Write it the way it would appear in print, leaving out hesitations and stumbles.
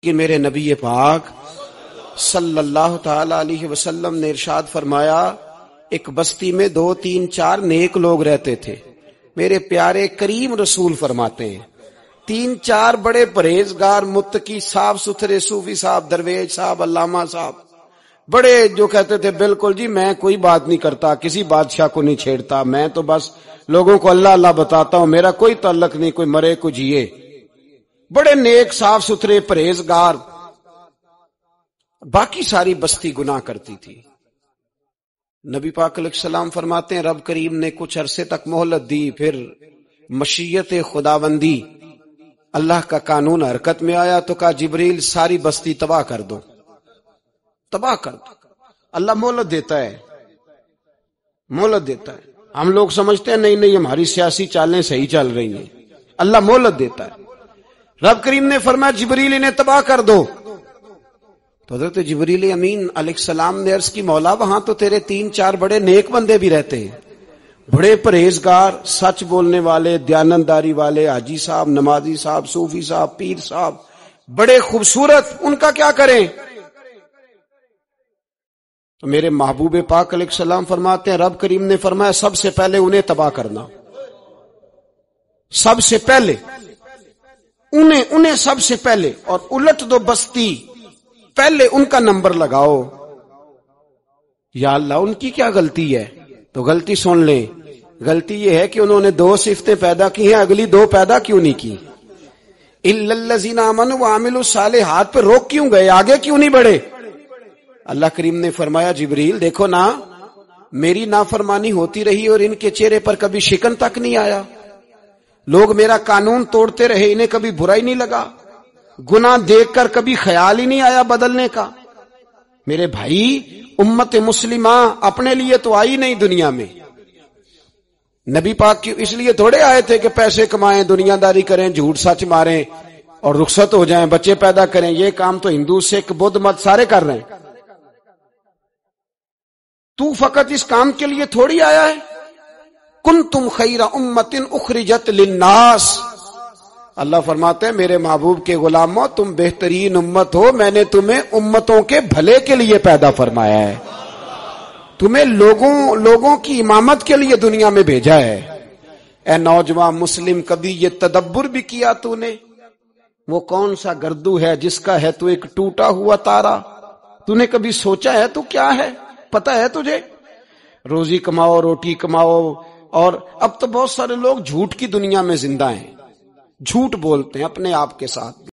کہ میرے نبی پاک صلی اللہ تعالی علیہ وسلم نے ارشاد فرمایا، ایک بستی میں 2 3 4 نیک لوگ رہتے تھے۔ میرے پیارے کریم رسول فرماتے ہیں 3 4 بڑے پرہیزگار، متقی، صاف ستھرے صوفی صاحب، درویش صاحب، علامہ صاحب، بڑے جو کہتے تھے بالکل جی میں کوئی بات نہیں کرتا، کسی بادشاہ کو نہیں چھیڑتا، میں تو بس لوگوں کو اللہ اللہ بتاتا ہوں، میرا کوئی تعلق نہیں، کوئی مرے کوئی جیے، بڑے نیک صاف ستھرے پرہیزگار۔ باقی ساری بستی گناہ کرتی تھی۔ نبی پاک علیہ السلام فرماتے ہیں رب کریم نے کچھ عرصے تک مہلت دی، پھر مشیت خداوندی اللہ کا قانون حرکت میں آیا تو کہا جبریل ساری بستی تباہ کر دو، تباہ کر دو۔ اللہ مہلت دیتا ہے، مہلت دیتا ہے۔ ہم لوگ سمجھتے ہیں نہیں نہیں ہماری سیاسی چالیں صحیح چل رہی ہیں، اللہ مہلت دیتا ہے۔ رب کریم نے فرمایا جبریل انہیں تباہ کر دو، تو حضرت جبریل امین علیہ السلام نے عرض کی مولا وہاں تو تیرے 3 4 بڑے نیک بندے بھی رہتے ہیں، بڑے پرہیزگار، سچ بولنے والے، دیانتداری والے، حاجی صاحب، نمازی صاحب، صوفی صاحب، پیر صاحب، بڑے خوبصورت، ان کا کیا کریں؟ تو میرے محبوب پاک علیہ السلام فرماتے ہیں رب کریم نے فرمایا سب سے پہلے انہیں تباہ کرنا، سب سے پہلے انہیں سب سے پہلے، اور الٹ دو بستی، پہلے ان کا نمبر لگاؤ۔ یا اللہ ان کی کیا غلطی ہے؟ تو غلطی سن لیں، غلطی یہ ہے کہ انہوں نے 2 صفتیں پیدا کی ہیں، اگلی 2 پیدا کیوں نہیں کی؟ الا الذین آمنوا وعملوا الصالحات پہ روک کیوں گئے، آگے کیوں نہیں بڑھے؟ اللہ کریم نے فرمایا جبریل دیکھو نا، میری نافرمانی ہوتی رہی اور ان کے چہرے پر کبھی شکن تک نہیں آیا، لوگ میرا قانون توڑتے رہے، انہیں کبھی برا ہی نہیں لگا، گناہ دیکھ کر کبھی خیال ہی نہیں آیا بدلنے کا۔ میرے بھائی امت مسلمہ اپنے لیے تو آئی نہیں دنیا میں، نبی پاک کی اس لیے تھوڑے آئے تھے کہ پیسے کمائیں، دنیا داری کریں، جھوٹ سچ ماریں اور رخصت ہو جائیں، بچے پیدا کریں۔ یہ کام تو ہندو سکھ بدھ مت سارے کر رہے ہیں، تو فقط اس کام کے لیے تھوڑی آیا ہے۔ کنتم خیر امت اخرجت للناس، اللہ فرماتے ہیں میرے محبوب کے غلاموں تم بہترین امت ہو، میں نے تمہیں امتوں کے بھلے کے لیے پیدا فرمایا ہے، تمہیں لوگوں کی امامت کے لیے دنیا میں بھیجا ہے۔ اے نوجوان مسلم کبھی یہ تدبر بھی کیا تو نے؟ وہ کون سا گردو ہے جس کا ہے تو ایک ٹوٹا ہوا تارا؟ تو نے کبھی سوچا ہے تو کیا ہے؟ پتا ہے تجھے؟ روزی کماؤ، روٹی کماؤ، اور اب تو بہت سارے لوگ جھوٹ کی دنیا میں زندہ ہیں، جھوٹ بولتے ہیں اپنے آپ کے ساتھ۔